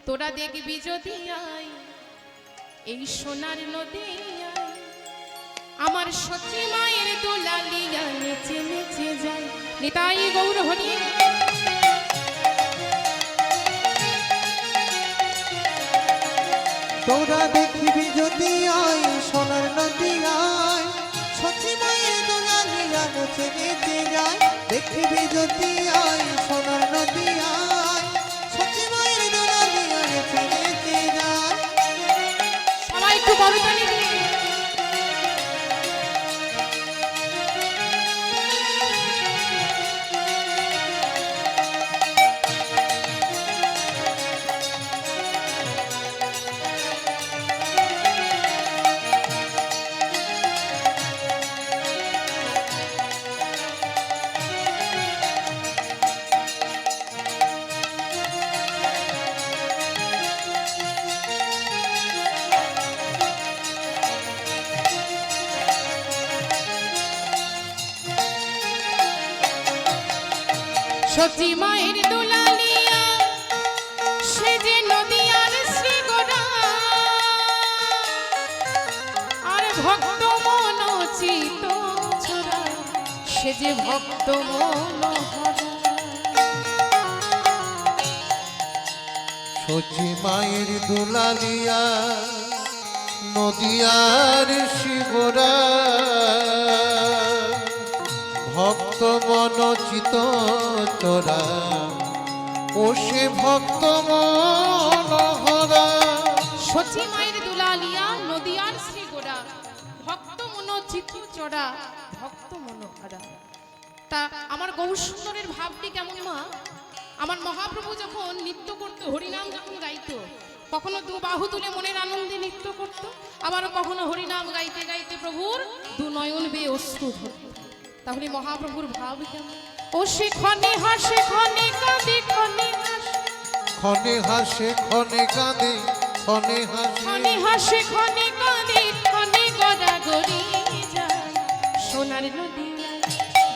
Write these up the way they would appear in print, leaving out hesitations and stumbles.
তোরা দেখবি যদি আয় এই সোনার নদী আমার সতী মায়ের দোলা লিয়া নেচে নেচে যায়। নিতাই গৌর হরি। তোরা দেখবি যদি আয় সোনার নদী আয় সতী মায়ের দোলা লিয়া নেচে নেচে যায়। দেখবি যদি আয় সোনার নদী আয় সতী মায়ের দোলা লিয়া নেচে নেচে যায়। সবাই একটু বড় তালি দিয়ে সতী মায়ের দোলা লিয়া সে যে নদিয়ার শ্রীগোড়া আর ভক্ত মন চিত ছোড়া সে যে ভক্ত মনোহরা। সতী মায়ের দোলা লিয়া নদিয়ার শিবরা ভক্ত মনচিত তোরা ও সে ভক্ত মনোহরা। সতী মায়ের দোলা লিয়া নদিয়ার শ্রীগোড়া ভক্ত মনোচিত চড়া ভক্ত মনোহরা। তা আমার গৌর সুন্দরের ভাবটি কেমন মা? আমার মহাপ্রভু যখন নৃত্য করতো, হরিনাম যখন গাইতো, কখনো দু বাহু তুলে মনের আনন্দে নৃত্য করত, আবার কখনো হরিনাম গাইতে গাইতে প্রভুর দু নয়ন বেয়ে অশ্রু ধরত। তাহলে মহাপ্রভুর ভাব কেমন? ও সে ক্ষণে হাসে ক্ষণে কাঁদে ক্ষণে হাসে ক্ষণে হাসে ক্ষণে কাঁদে ক্ষণে হাসে ক্ষণে হাসে ক্ষণে কাঁদে ক্ষণে গড়াগড়ি যায়। সোনার নদী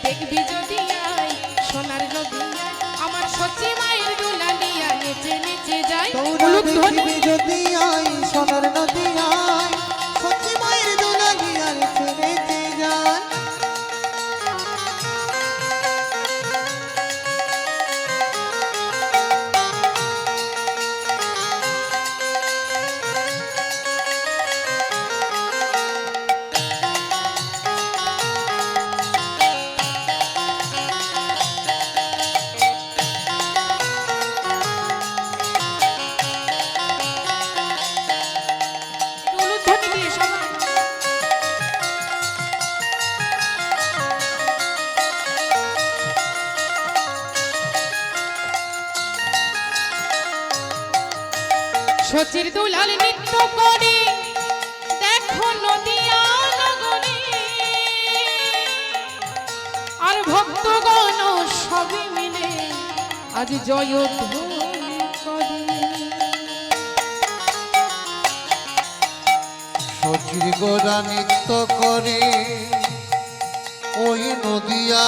দেখবি যদি আয় সোনার নদী আমার সতী মায়ের দোলা লিয়া নেচে নেচে যায়। তোরা দেখবি যদি আয় সোনার নদী আয় সতী মায়ের দোলা লিয়া নেচে নেচে যায়। সচির দুলাল নৃত্য করে দেখো নদিয়া নগরে আর ভক্তগণ সবে মিলে আজ জয়ধ্বনি করে। সচির গোরা নৃত্য করে ওই নদিয়া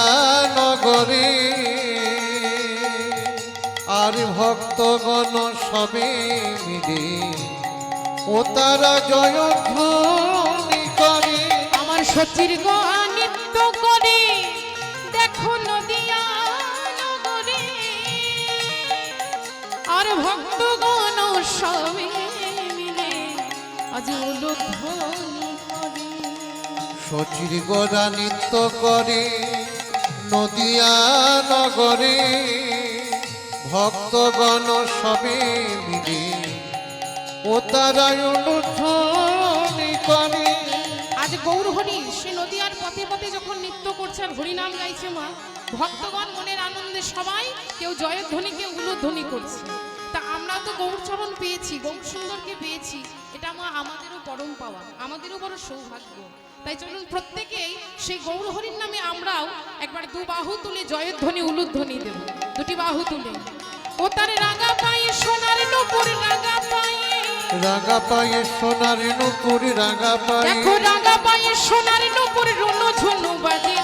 নগরে আর ভক্তগণ সবে মিলে ও তারা জয়ধ্বনি করে। আমার সচির গোয়া নৃত্য করে দেখো নদিয়া নগরে আর ভক্তগণ সবে মিলে আজ উলুধ্বনি করে। সচির গোরা নৃত্য করে নদিয়া নগরে ভক্তগণ সবে মিলে ও তারা উলুধ্বনি করে। আজ গৌর হরি সে নদিয়ার পথে পথে যখন নৃত্য করছে আর হরিনাম গাইছে মা, ভক্তগণ মনের আনন্দে সবাই কেউ জয়ধ্বনি কেউ উলুধ্বনি করছে। তা আমরা তো গৌরচরণ পেয়েছি, গৌর সুন্দরকে পেয়েছি, এটা মা আমাদেরও পরম পাওয়া, আমাদেরও বড় সৌভাগ্য। তাই চলুন প্রত্যেকেই সেই গৌর হরির নামে আমরাও একবার দু বাহু তুলে জয়ধ্বনি উলুধ্বনি দেব। দুটি বাহু তুলে ও তার রাঙা পায়ে সোনার নূপুর রাঙা পায়ে রাঙা পায়ে সোনার নূপুর রাঙা পায়ে দেখো রাঙা পায়ে সোনার নূপুর রুনু ঝুনু বাজে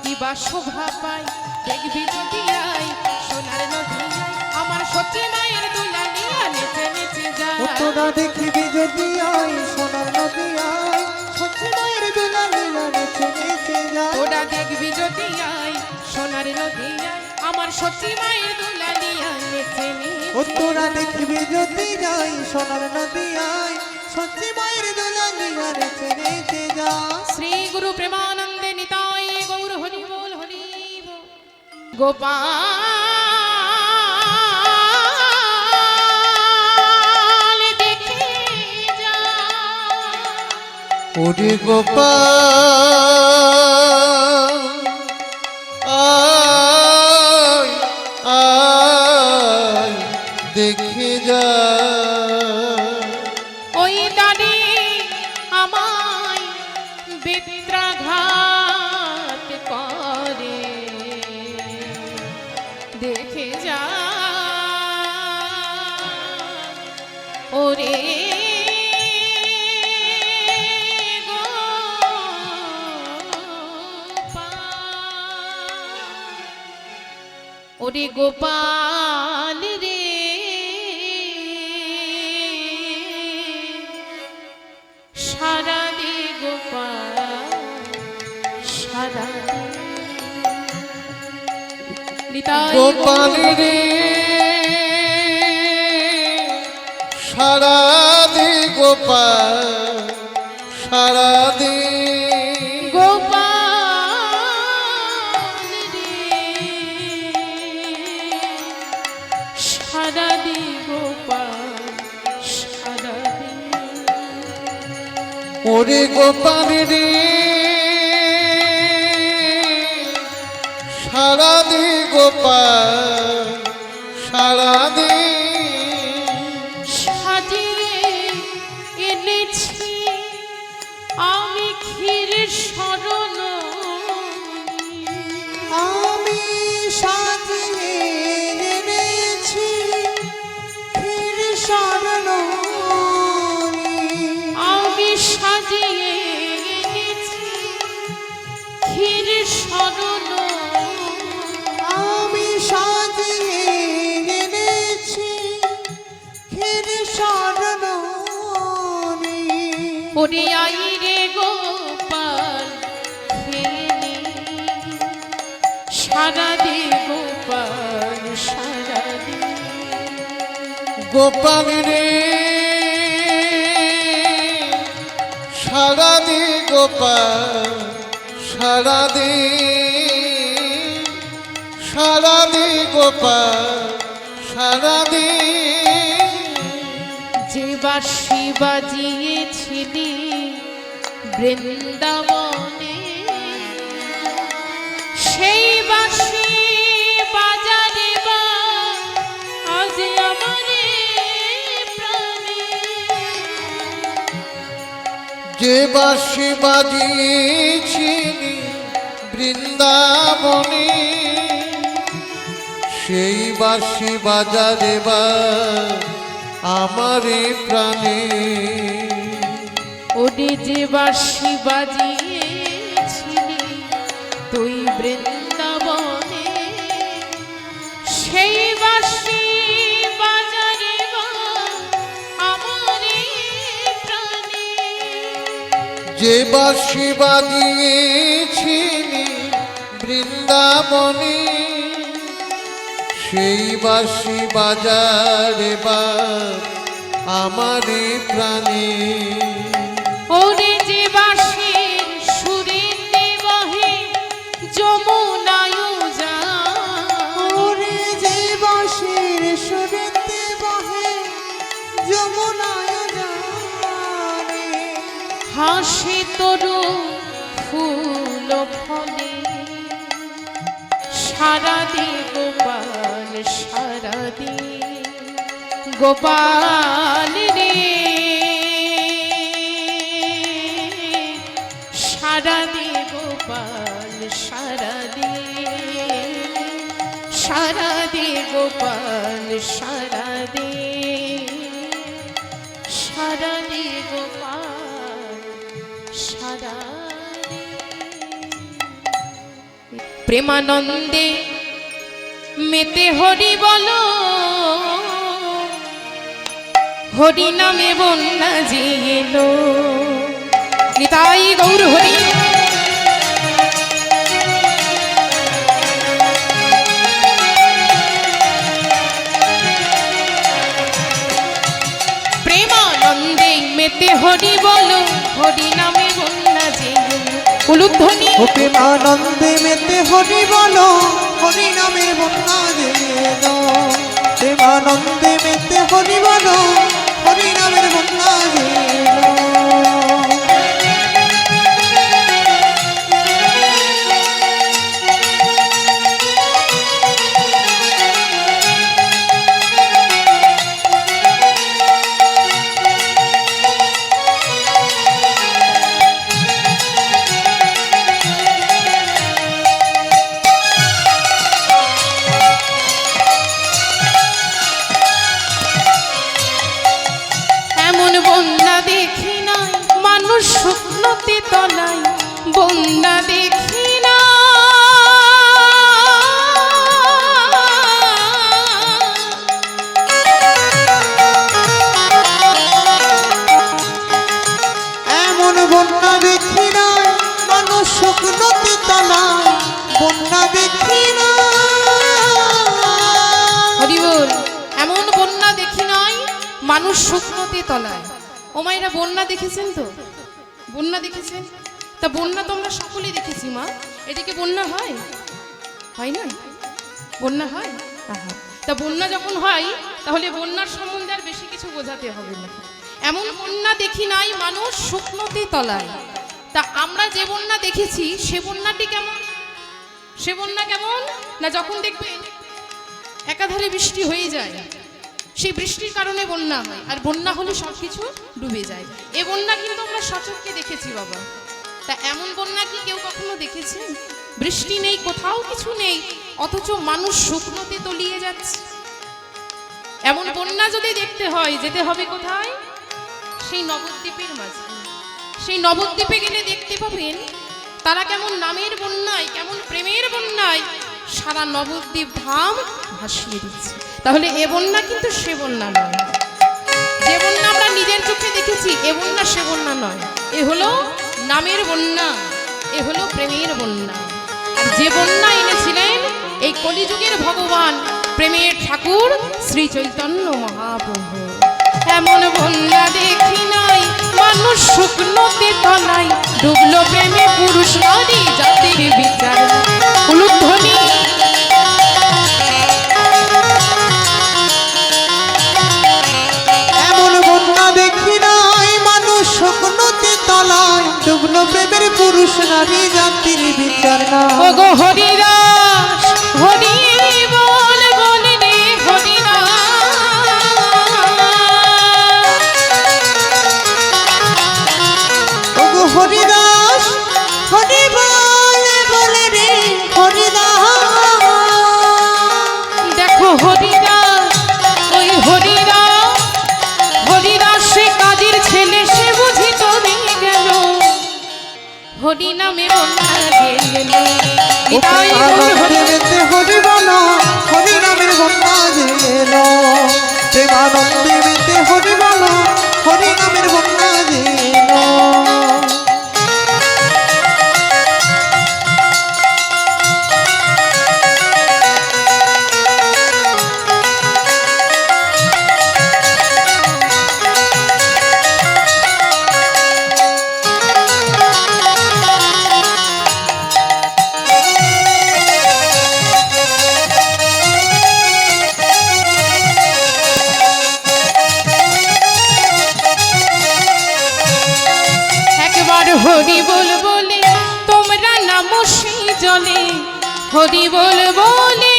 কি বা শোভা পায় দেখবি যদি আয় সোনার নদী আমার সতী মায়ের তোরা দেখবি যদি আই সোনার নদী আই সখী মায়ের দুলালিয়া নেচে নেচে যায় তোরা দেখবি যদি আই সোনার নদী আয় আমার সতী মায়ের দুলালিয়া নেচে ও নেচে তোরা দেখবি যদি যাই সোনার নদী আই সখী মায়ের দুলালিয়া নেচে নেচে যায় শ্রী গুরু প্রেমানন্দে নিতাই গৌর হরি বল হরি বল। গোপাল দেখে যা ওরে গোপাল আয় আয় দেখে যা ওই দাঁড়ি আমায় বেত্রাঘাত করে দেখে যা ওরে ওরে গোপাল রে সারা দে গোপাল সারা গোপাল রে সারা দে গোপাল সারা দে গোপাল রে সারা দে গোপাল সারা দে ওরে গোপাল রে সারা দে গোপাল সারা দে সাজিয়ে এনেছি আমি ক্ষীর শরণ আমি সাজিয়ে এনেছি ক্ষীর শরণ আমি সাজিয়ে এনেছি ক্ষীর শরণ আমি সাজিয়ে এনেছি ক্ষীর শরণ ওরে আই রে গোপাল খেলে সারা দে গোপাল সারা দে গোপাল রে সারা দে গোপাল সারা দে সারা দে গোপাল সারা দে যে বাঁশি বাজিয়েছিলি বৃন্দাবনে সেই বাঁশি বাজারে বা আজ আমারে প্রাণে যে বাঁশি বাজিয়েছিলি বৃন্দাবনে সেই বাঁশি বাজারে বা আমারে প্রাণে ওরে যে বাঁশি বাজিয়েছিলি তুই বৃন্দাবনে সেই বাঁশি বাজারে বা আমারে প্রাণে যে বাঁশি বাজিয়েছিলি বৃন্দাবনে সেই বাঁশি বাজারে বা আমারে প্রাণে ওরে যে বাঁশির সুরেতে বহে যমুনায় যায় ওরে যে বাঁশির সুরেতে বহে যমুনায় যায় হাসি তরু ফুল ফলে সারা দে গোপাল সারা দে গোপাল রে সারা দে গোপাল সারা দে সারা দে গোপাল সারা দে সারা দে গোপাল সারা দে প্রেমানন্দে মেতে হরি বলো হরি নামে বন্যা যে এলো নিতাই গৌর হরি। প্রেমানন্দে মেতে হরি বলো, হরি নামে বন্যা যে এলো। উলুধ্বনি ও প্রেমানন্দে মেতে হরি বলো, হরি নামের বন্যা যে এলো। প্রেমানন্দে মেতে হরি বলো, হরি নামের বন্যা যে এলো। বন্যা দেখি নাই মানুষ শুকনোতে তলায়, বন্যা দেখি না এমন বন্যা দেখি নাই মানুষ শুকনোতে তলায়, বন্যা দেখি না। হরি বল। এমন বন্যা দেখি নাই মানুষ শুকনোতে তলায়। ও মায়েরা বন্যা দেখেছেন তো? বন্যা দেখেছেন? তা বন্যা তো আমরা সকলেই দেখেছি মা। এদিকে বন্যা হয়? হয় না? বন্যা হয়? আহা। তা বন্যা যখন হয় তাহলে বন্যার সম্বন্ধে আর বেশি কিছু বোঝাতে হবে না। এমন বন্যা দেখি নাই মানুষ শুকনোতে তলায়। তা আমরা যে বন্যা দেখেছি সে বন্যাটি কেমন? সে বন্যা কেমন না, যখন দেখবেন একাধারে বৃষ্টি হয়ে যায়, সেই বৃষ্টির কারণে বন্যা হয়, আর বন্যা হলে সব কিছু ডুবে যায়। এ বন্যা কিন্তু আমরা সচক্ষে দেখেছি বাবা। তা এমন বন্যা কি কেউ কখনো দেখেছে? বৃষ্টি নেই, কোথাও কিছু নেই, অথচ মানুষ শুকনোতে তলিয়ে যাচ্ছে। এমন বন্যা যদি দেখতে হয় যেতে হবে কোথায়? সেই নবদ্বীপের মাঝে। সেই নবদ্বীপে গেলে দেখতে পাবেন তারা কেমন নামের বন্যায়, কেমন প্রেমের বন্যায় সারা নবদ্বীপ ধাম ভাসিয়ে দিচ্ছে। তাহলে এ বন্যা কিন্তু সে বন্যা নয়। যে বন্যা আমরা নিজের চোখে দেখেছি এ বন্যা সে বন্যা নয়। এ হলো নামের বন্যা, এ হলো প্রেমের বন্যা। আর যে বন্যা এনেছিলেন এই কলিযুগের ভগবান, প্রেমের ঠাকুর শ্রী চৈতন্য মহাপ্রভু। এমন বন্যা দেখি নাই মানুষ শুকনোতে তলায়, ডুবলো প্রেমে পুরুষ নারী জাতির বিচার। উলুধ্বনি দেখি নাই মানুষ শুকনোতে তলায়, ডুবলো প্রেমের পুরুষ নারী জাতির বিচার না। ওগো হরিদাস হরি বল বলে রে হরিদাস, ওগো হরিদাস হরি বল বলে রে হরিদাস। দেখো হরিদাস, ওই হরিদাস, হরিদাস সে কাজীর ছেলে, সে বুঝি তবে গেল হরি নামে বন্যা গেল। নিতাই গৌর হরি। হরি বলো, হরি নামের বন্যা যে এলো। প্রেমানন্দে মেতে হরি বলো, হরি নামের বন্যা যে এলো। হরি বল বলে তোমরা নামো সেই জলে, হরি বল বলে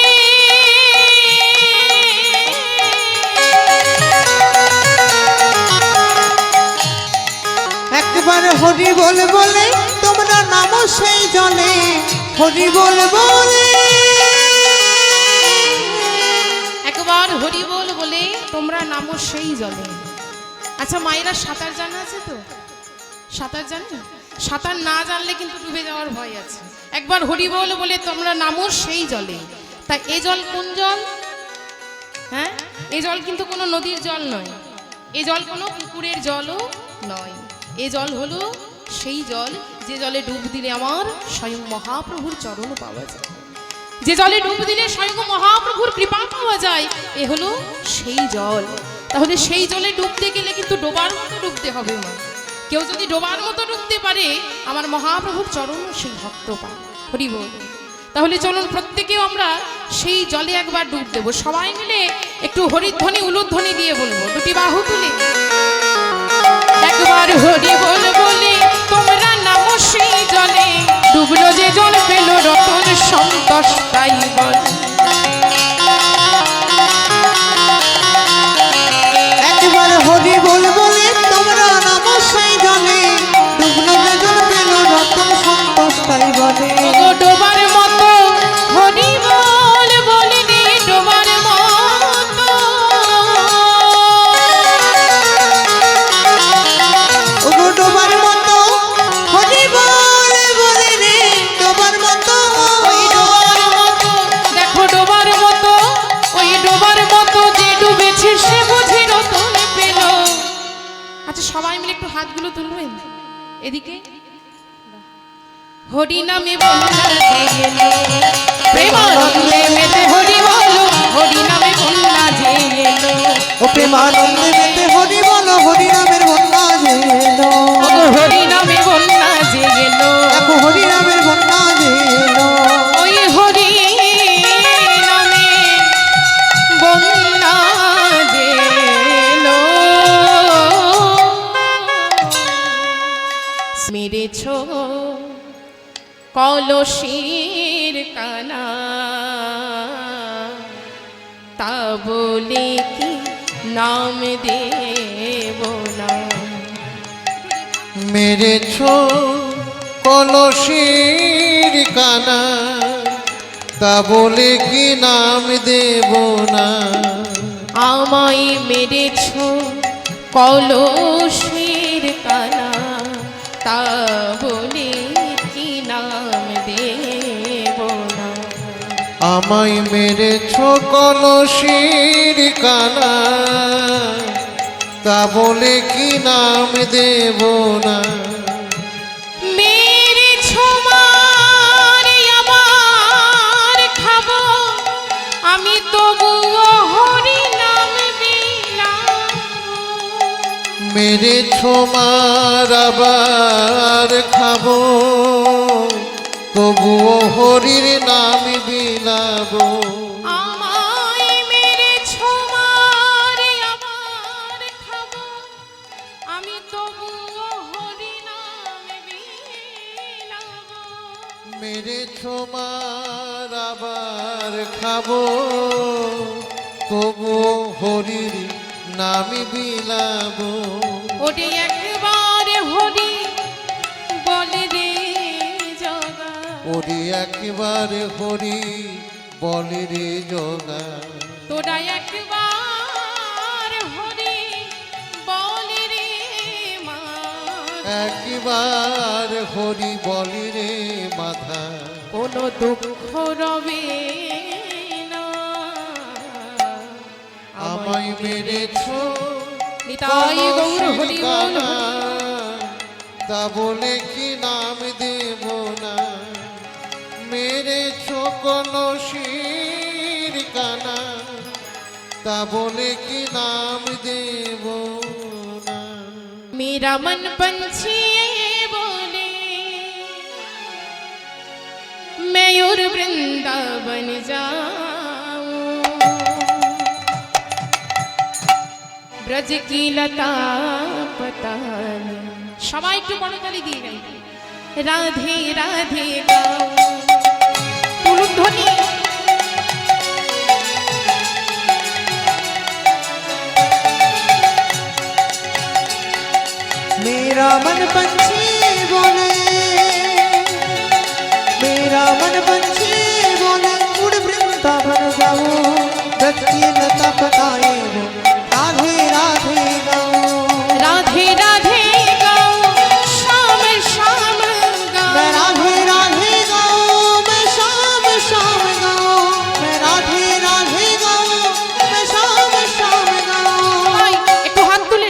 একবার হরি বল বলে তোমরা নামো সেই জলে, হরি বল বলে। একবার হরি বল বলে তোমরা নামো সেই জলে। আচ্ছা মায়েরা সাঁতার জানা আছে তো? সাঁতার জানেন? সাঁতার না জানলে কিন্তু ডুবে যাওয়ার ভয় আছে। একবার হরি বল বলে তোমরা নামো সেই জলে। তা এই জল কোন জল? হ্যাঁ, এই জল কিন্তু কোনো নদীর জল নয়। এ জল কোনো পুকুরের জলও নয়, এ জল হলো সেই জল যে জলে ডুব দিলে আমার স্বয়ং মহাপ্রভুর চরণ পাওয়া যায়, যে জলে ডুব দিলে স্বয়ং মহাপ্রভুর কৃপা পাওয়া যায়, এ হলো সেই জল। তাহলে সেই জলে ডুবতে গেলে কিন্তু ডোবার মতো ডুবতে হবে মা। কেউ যদি ডোবার মতো ডুবতে পারে আমার মহাপ্রভুর চরণ সেই ভক্ত পায়। হরি বল। তাহলে চলুন প্রত্যেকেও আমরা সেই জলে একবার ডুব দেবো, সবাই মিলে একটু হরিধ্বনি উলুধ্বনি দিয়ে বলবো, দুটি বাহু তুলে একবার হরি বল বলে তোমরা নামো সেই জলে, ডুবলো যে জল পেল রতন সন্তোষ তাই বল। একবার হরি বল বলে তোমরা নামো সেই জলে, ডুবলো যে জল পেল রতন সন্তোষ তাই বলে। ওগো ডোবার মতো হরি বল বলে রে ডোবার মতো, ওগো ডোবার মতো হরি বল বলে রে ডোবার মতো। ওই ডোবার মতো, দেখো ডোবার মতো, ওই ডোবার মতো যে ডুবেছে সে বুঝি রতন পেল। আচ্ছা সবাই মিলে একটু হাতগুলো তুলবেন এদিকে। হরি নামে বন্যা যে গেল, প্রেমানন্দে মেতে হরি বলো, হরি নামে বন্যা যে এলো। ও প্রেমানন্দে মেতে হরি বলো, হরি নামের বন্যা যে এলো। ওগো হরি নামে বন্যা যে এলো, দেখো হরি নামের বন্যা যে এলো। ওই হরি নামে বন্যা যে এলো। মেরেছ কলসির কানা, তা বলে কি নাম দেব না। মেরেছ কলসির কানা, তা বলে কি নাম দেব না। আমায় মেরেছ কলসির কানা, তা বলে কি নাম দেব না। আমায় মেরেছ কলসির কানা, তা বলে কি নাম দেব না। মেরেছ মারে আমার খাবো আমি তবুও হরি নাম বিলাবো। মেরেছ মার আবার খাবো, তবুও হরির নাম বিলাবো। আমায় মেরেছ মারে আমার খাবো আমি তবুও হরি নাম বিলাবো। মেরেছ মার আবার খাবো, তবুও হরির নাম বিলাবো। ওরে একবার হরি বলে রে জগা, ওরে একবার হরি বলে রে জগা। তোরা একবার হরি বলে রে মা, একবার হরি বলে রে মাথা। কোনো দুঃখ রবে না। আমায় মেরেছ নিতাই গৌর হরি বল কানা, তা বলে কি নাম দেব না। মেরেছ কলসির কানা, তা বলে কি নাম দেব না। मेरा मन पंछी ये बोले मैं और वृंदावन जाऊं, ब्रज की लता पता नहीं। সবাই একটু বড়তালি দিয়ে গাই, রাধে রাধে গাও তুলুন ধ্বনি। मेरा मन पंछी बोले, मेरा मन पंछी बोले उड़ वृंदावन जाओ, ब्रज की लता पताए वो राधे राधे गाओ। राधे राधे गाओ शाम शाम गाओ, मैं राधे राधे गाओ, मैं शाम शाम गाओ। मैं राधे राधे गाओ, मैं शाम शाम गाओ। একটু হাত তুলে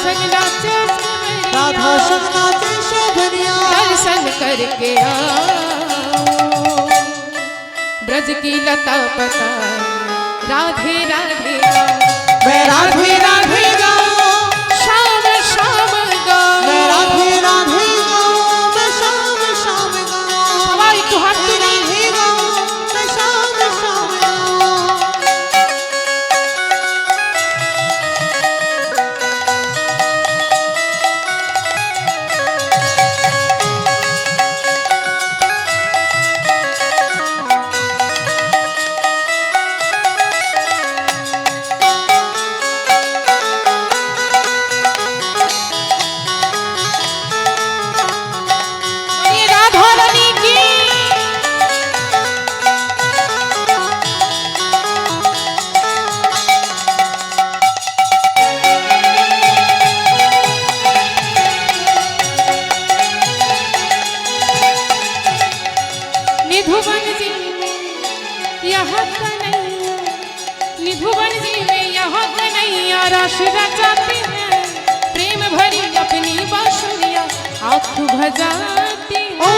संग नाचे सावरिया, राधा संग नाचे सावरिया, दर्शन करके आओ ब्रज की लता पता राधे राधे मैं राधे राधे गाऊं, शाम शाम गाओ मैं राधे राधे गाऊं, मैं शाम शाम गाऊं, सवाई तो हाथ मैं राधे गाऊं, मैं शाम शाम गाऊं। ये राधा रानी की निधुवन जी में यहाँ कन्हैया, निधुवन जी में यहाँ कन्हैया रस रचाते हैं, प्रेम भरी अपनी बांसुरिया आँख भजाती ओ हैं।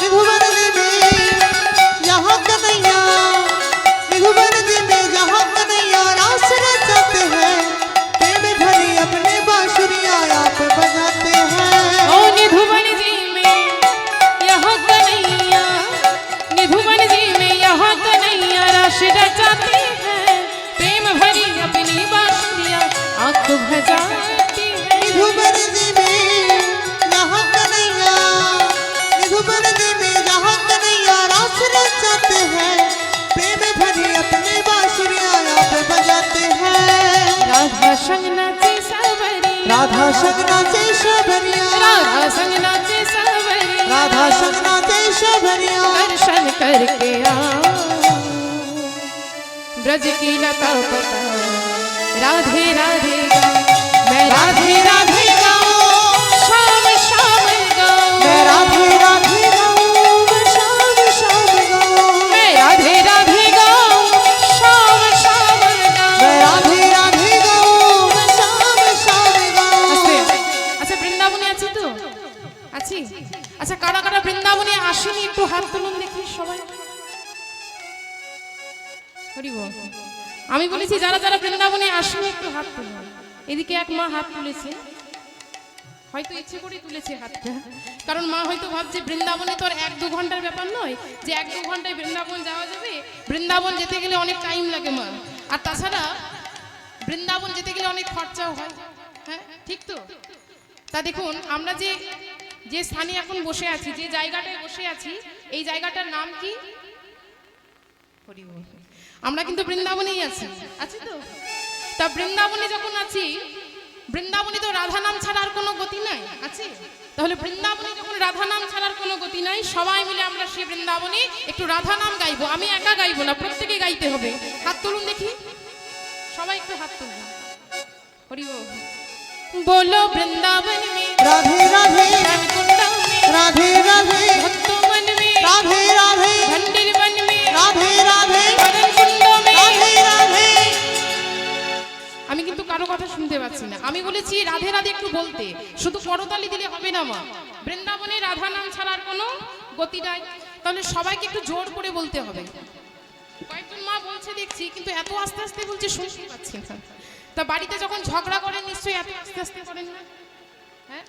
निधुवन जी में यहाँ कन्हैया, निधुवन जी में यहाँ कन्हैया रास रचाते हैं, प्रेम भरी अपने बांसुरियाँ आप बजाते हैं। ओ निधुवन जी में यहाँ कन्हैया, निधुवन जी में यहाँ कन्हैया रस रचाते हैं, प्रेम भरी अपनी बांसुरिया आँख भजाती हैं। निधुवन जी में यहाँ कन्हैया, निधुवन जी में यहाँ कन्हैया रास रचाते हैं, प्रेम भरी अपने बांसुरियाँ आप बजाते हैं। राधा संग नाचे सावरिया, राधा संग नाचे सावरिया, राधा संग नाचे सावरिया, राधा संग नाचे सावरिया, दर्शन करके आओ ब्रज की लता पता राधे राधे गाओ, मैं राधे राधे गाऊं, शाम शाम गाओ, मैं राधे राधे गाऊं, मैं शाम शाम गाऊं, मैं राधे राधे गाऊं, शाम शाम गाओ। मैं राधे राधे गाऊं, मैं शाम शाम गाऊं। আচ্ছা বৃন্দাবনে আছি তো আছি আচ্ছা কারা কারা বৃন্দাবনে আসেনি একটু হাত তুলুন দেখি সবাই হরি বল আমি বলেছি যারা যারা বৃন্দাবনে আসেনি একটু হাত তুলুন এদিকে এক মা হাত তুলেছে হয়তো ইচ্ছে করে তুলেছে হাতটা কারণ মা হয়তো ভাবছে বৃন্দাবনে তো আর 1-2 ঘন্টার ব্যাপার নয় যে 1-2 ঘন্টায় বৃন্দাবন যাওয়া যাবে বৃন্দাবন যেতে গেলে অনেক টাইম লাগে মা আর তাছাড়া বৃন্দাবন যেতে গেলে অনেক খরচাও হয় হ্যাঁ ঠিক তো তা দেখুন আমরা যে যে স্থানে এখন বসে আছি যে জায়গাটায় বসে আছি এই জায়গাটার নাম কি হরি বল আমরা কিন্তু বৃন্দাবনেই আছি আছি তো তা বৃন্দাবনে যখন আছি বৃন্দাবনে তো রাধা নাম ছাড়া আর কোনো গতি নাই আছে তাহলে বৃন্দাবনে যখন রাধা নাম ছাড়ার কোনো গতি নাই সবাই মিলে আমরা সেই বৃন্দাবনে একটু রাধা নাম গাইবো আমি একা গাইবো না প্রত্যেকে গাইতে হবে হাত তুলুন দেখি সবাই একটু হাত তুলুন হরি বল बोलो वृंदावन में राधे राधे श्याम कुंडा में राधे राधे भक्तों मन में राधे राधे भंडिल वन में राधे राधे मदन कुंडों में राधे राधे। আমি কিন্তু কারো কথা শুনতে পাচ্ছি না আমি বলেছি রাধে রাধে একটু বলতে শুধু করতালি দিলে হবে না মা বৃন্দাবনে রাধা নাম ছাড়ার কোনো গতি নাই তাহলে সবাইকে একটু জোর করে বলতে হবে কয়েকজন মা বলছে দেখছি কিন্তু এত আস্তে আস্তে বলছে শুনতে পাচ্ছি না তা বাড়িতে যখন ঝগড়া করেন নিশ্চয়ই এত আস্তে আস্তে করেন না হ্যাঁ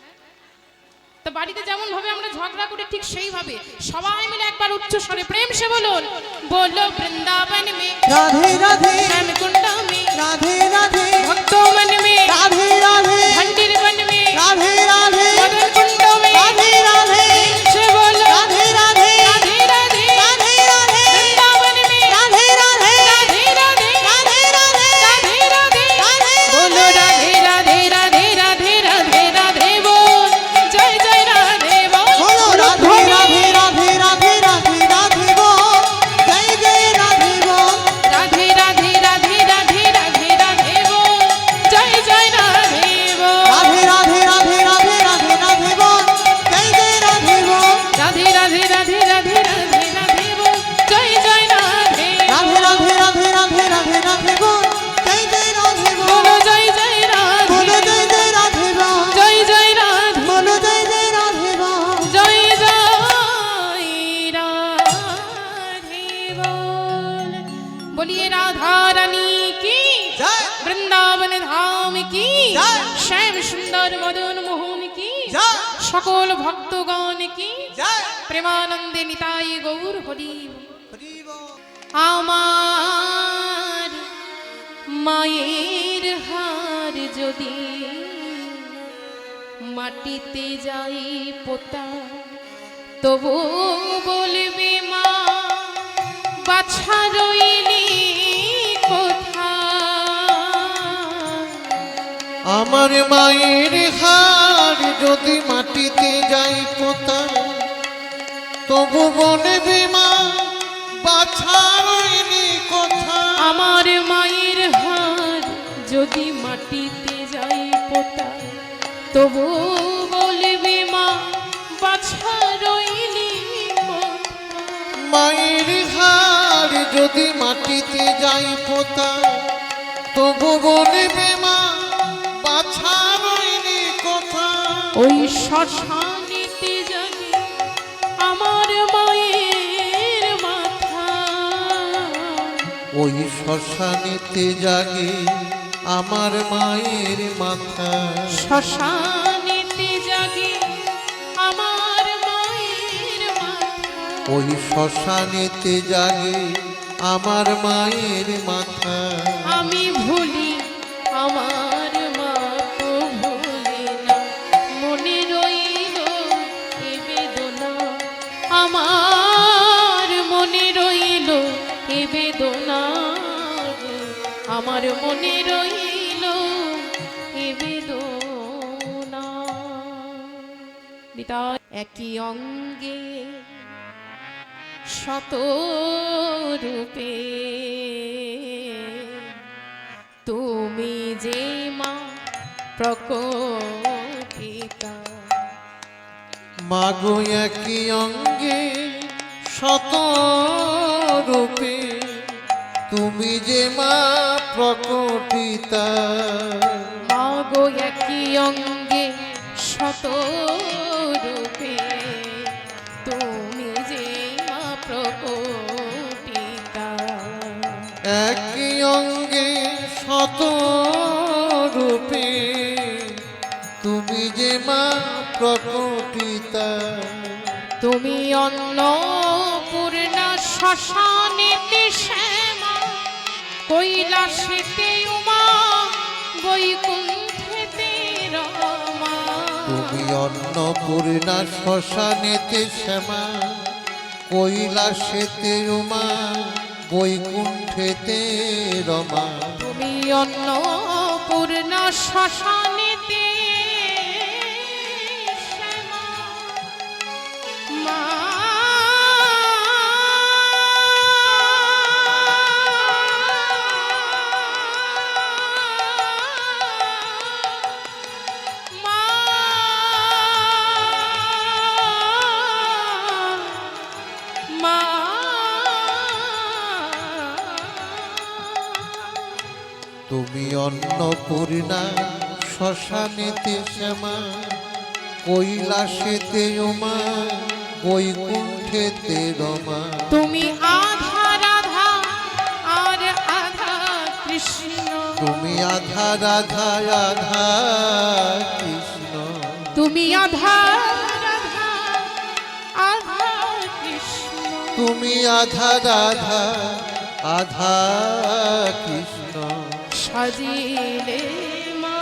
তা বাড়িতে যেমন ভাবে আমরা ঝগড়া করি ঠিক সেইভাবে সবাই মিলে একবার উচ্চ স্বরে প্রেম সে বলুন बोलो वृंदावन में राधे राधे श्याम कुंड में राधे राधे भक्तों मन में राधे राधे भंडिर वन में राधे राधे मदन कुंडों में राधे राधे से बोलो राधे राधे राधे राधे राधे राधे वृंदावन में राधे राधे राधे राधे राधे राधे राधे राधे राधे बोलो राधे राधे राधे राधे राधे राधे बोल जय जय राधे बोल बोलो राधे राधे राधे राधे राधे राधे बोल जय जय राधे बोल राधे राधे राधे राधे राधे राधे बोल जय जय রাধার মদন মোহন কি জয় সকল ভক্তগণ কি জয় প্রেমানন্দে নিতাই গৌর হরি হরি বল। আমার মায়ের হার যদি মাটিতে যাই পোতা তবু বলবে মা বাছা রইলি কোথায়। আমার মায়ের হার যদি মাটিতে যাই পোতা তবু বলবে মা বাছা রইলি কোথা। আমার মায়ের হার যদি মাটিতে যাই পোতা তবু বলবে মা বাছা রইলি কোথায়। মায়ের হার যদি মাটিতে যাই পোতা তবু বলবে মা বাছা রইলি কোথা। ওই শ্মশানেতে জানি আমার মায়ের মাথা, ওই শ্মশানেতে জাগে আমার মায়ের মাথা। শ্মশানেতে জাগে আমার মায়ের মাথা। ওই শ্মশানেতে জাগে আমার মায়ের মাথা। আমি ভুলি আমার মা তো ভুলি না, মনে রইল এ বেদনা, আমার মনে রইল এ বেদনা, আমার মনে রইল এ বেদনা। নিতাই একই অঙ্গে শত রূপে তুমি যে মা প্রকটিতা। মাগো একই অঙ্গে শত রূপে তুমি যে মা প্রকটিতা। মাগো একই অঙ্গে শত রূপে তুমি যে মা প্রকটিতা। একই অঙ্গে শত রূপে তুমি যে মা প্রকটিতা। তুমি অন্নপূর্ণা শ্মশানেতে শ্যামা, কৈলাসেতে উমা, বৈকুণ্ঠেতে রমা। তুমি অন্নপূর্ণা শ্মশানেতে শ্যামা, কৈলাসেতে উমা, বৈকুণ্ঠেতে রমা। তুমি অন্নপূর্ণা শ্মশানেতে শ্যামা, মা মা মা তুমি অন্নপূর্ণা শ্মশানেতে শ্যামা, কৈলাসেতে উমা, বৈকুণ্ঠেতে রমা। তুমি আধা রাধা আর আধা কৃষ্ণ, তুমি আধা রাধা আধা কৃষ্ণ। তুমি আধা রাধা আধা কৃষ্ণ। তুমি আধা রাধা আধা কৃষ্ণ। সাজিলে মা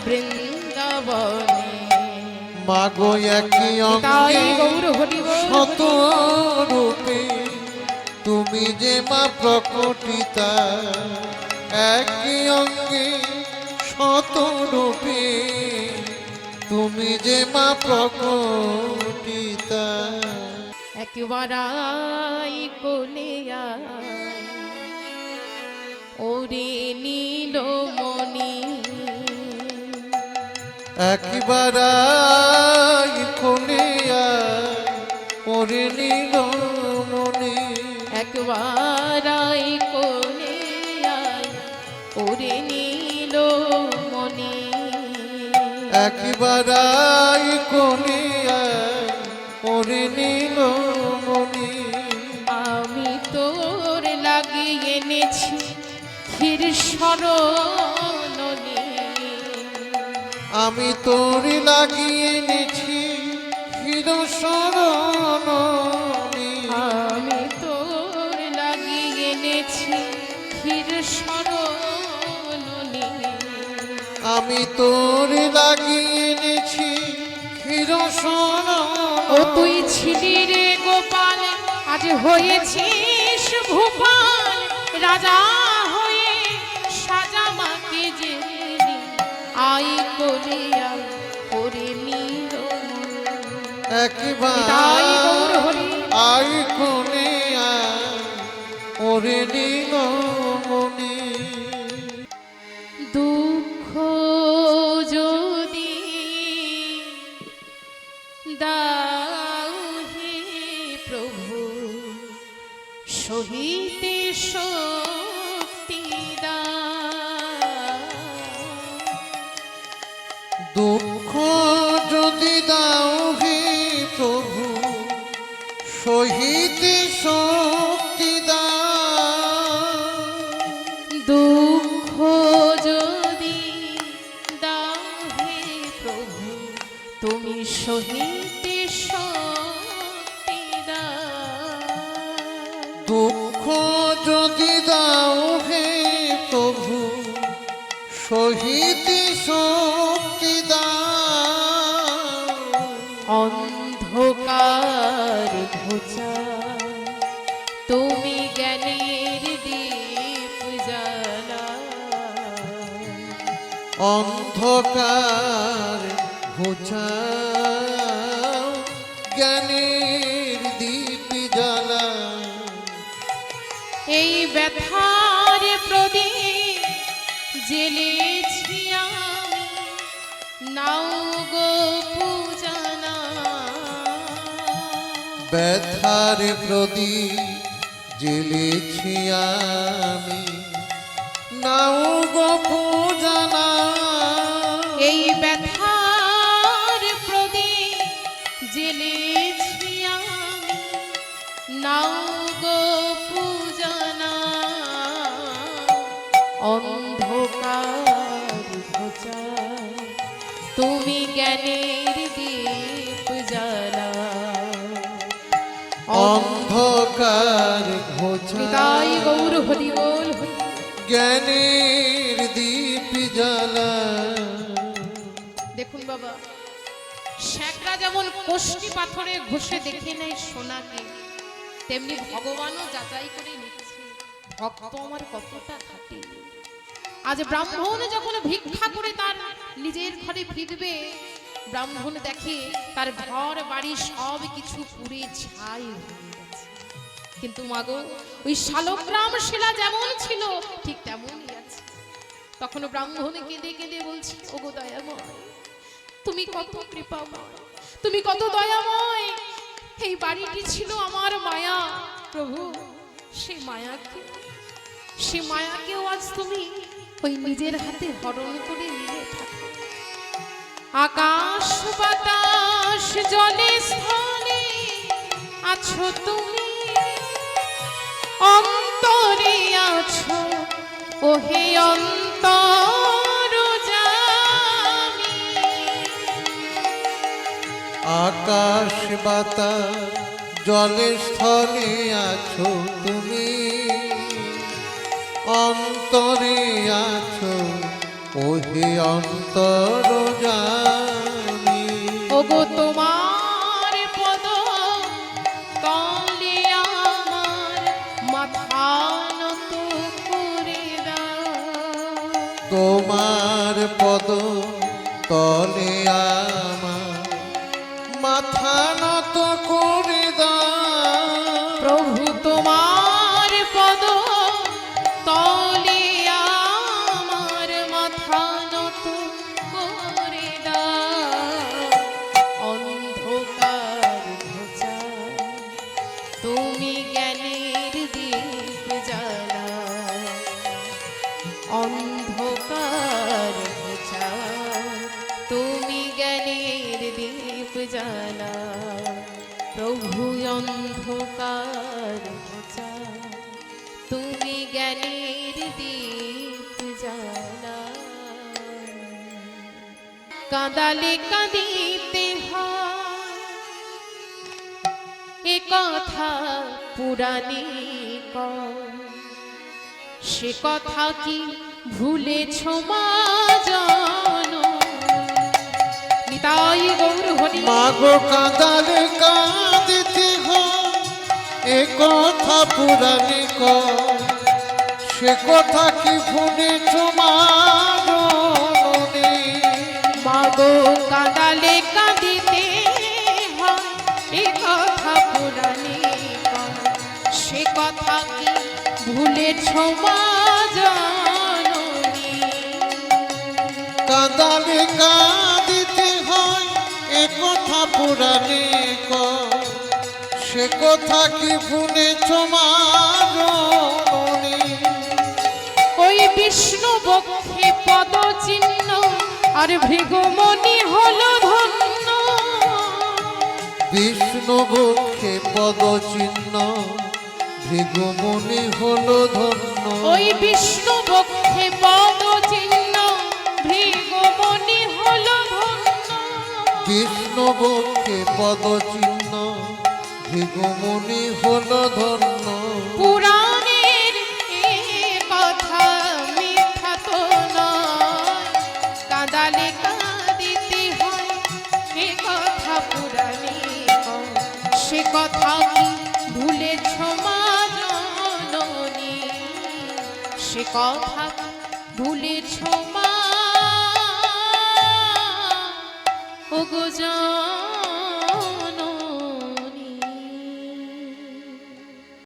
বৃন্দাবনে। মাগো একই তাই অঙ্গে গৌর হরি বল। শত রূপে তুমি যে মা প্রকটিতা। একই অঙ্গে শত রূপে তুমি যে মা প্রকটিতা। একবারাই কোলে আয়, ওরে নীলমণি। একবার কোলে ওরে নীলমণি। একবারাই কোলে আয়, ওরে নীলমণি। একবার কোলে ওরে নীলমণি। আমি তোর লাগিয়ে এনেছি ক্ষীর সরণি। আমি তোর লাগিয়ে এনেছি হির সরণী। আমি তোর লাগিয়ে এনেছি ক্ষীর সরণী। আমি তোর লাগিয়ে এনেছি হির ও সরণী। তুই ছিলি রে গোপাল, আজ হয়েছিস ভূপাল। রাজা হয়ে সাজা মাকে যে আই করে আই করে নিল। একবার তাই গৌর হরি। আই কোনে ওরে নীল মনি। দুঃখ যদি দাও হে প্রভু, সহিতে শক্তি দাও। দুঃখ যদি দাও হে প্রভু সহিতে শক্তি দাও। দুঃখ যদি দাও হে প্রভু, তুমি সহিতে শক্তি দাও। দুঃখ যদি দাও হে প্রভু সহিতে শক্তি দাও। অন্ধকার ঘোচা তুমি জ্ঞানের দীপ জ্বালা। অন্ধকার ঘুচাও জ্ঞানের দীপ জ্বালা। এই ব্যথার প্রদীপ জেলেছি আমি, নাও গো পূজনা। ব্যথার প্রদীপ জেলেছি আমি নাও গো পূজনা। এই ব্যথার প্রদীপ জেলেছি আমি, নাও গো পূজনা। অন্ধকার ঘোচা তুমি জ্ঞানের দীপ জ্বালা। অন্ধকার ঘোচা নিতাই গৌর হরি বল। জ্ঞানের দীপ জ্বালা। দেখুন বাবা, শ্যাকরা যেমন কোষ্ঠী পাথরে ঘষে দেখে নেয় সোনাকে, তেমনি ভগবানও যাচাই করে নিচ্ছে ভক্ত আমার কতটা খাঁটি। আজ ব্রাহ্মণ যখন ভিক্ষা করে তার নিজের ঘরে ফিরবে, ব্রাহ্মণ দেখে তার ঘর বাড়ি সব কিছু পুড়ে ছাই হয়ে গেছে। কিন্তু মাগো, ওই শালগ্রাম শিলা যেমন ছিল ঠিক তেমনই আছে। তখন ব্রাহ্মণ কেঁদে কেঁদে বলছে, ওগো দয়াময়, তুমি কত কৃপাময়, তুমি কত দয়াময়। এই বাড়িটি ছিল আমার মায়া প্রভু, সে মায়াকেও আজ তুমি ওই নিজের হাতে হরণ করে নিয়ে থাকো। আকাশ বাতাস জলে স্থলে আছো তুমি, অন্তরে আছো ওহে অন্তর জানি। আকাশ বাতাস জলে স্থলে আছো তুমি, অন্তরে আছো ওহে অন্তর জানি। ওগো তোমার পদ তলে আমার মাথা নত করে দাও। তোমার পদ তলে আমার মাথা নত করে দাও। প্রভু তোমার পদ তলে আমার মাথা নত করে দাও। অন্ধকার ঘোচা তুমি জ্ঞানের দীপ জ্বালা। অন্ধকার ঘোচা তুমি জ্ঞানের দীপ জ্বালা। প্রভু অন্ধকার ঘোচা তুমি জ্ঞানের দীপ জ্বালা। কাঁদালে কাঁদিতে হয়, এ কথা পুরাণী কয়, সে কথা কি ভুলেছ মা জানো? নিতাই গৌর হরি। মাগো কাঁদালে কাঁদিতে হয়, এ কথা পুরাণী কয়, সে কথা কি ভুলেছ মা জননী? মাগো কাঁদালে কাঁদিতে হয়, এ কথা পুরাণী কয়, সে কথা কি ভুলেছ মা জাননী? কাঁদালে কাঁদিতে হয়, এ কথা পুরাণী কয়, সে কথা কি ভুলেছ মা জননী? ওই বিষ্ণু বক্ষে পদ চিহ্ন আর ভৃগুমণি হলো ধন্য। বিষ্ণু বক্ষে পদ চিহ্ন, ভৃগুমণি হলো ধন্য। ওই বিষ্ণু বক্ষে পদ চিহ্ন ভৃগুমণি হলো ধন্য। বিষ্ণু বক্ষে পদ চিহ্ন, ভৃগুমণি হলো ধন্য। পুরাণের এ কথা মিথ্যা তো নয়, কাঁদালে কাঁদিতে হয়, এ কথা পুরাণী কয়, সে কথা কি ভুলেছ মা জননী? সে কথা ভুলেছ মা ওগো জাননী।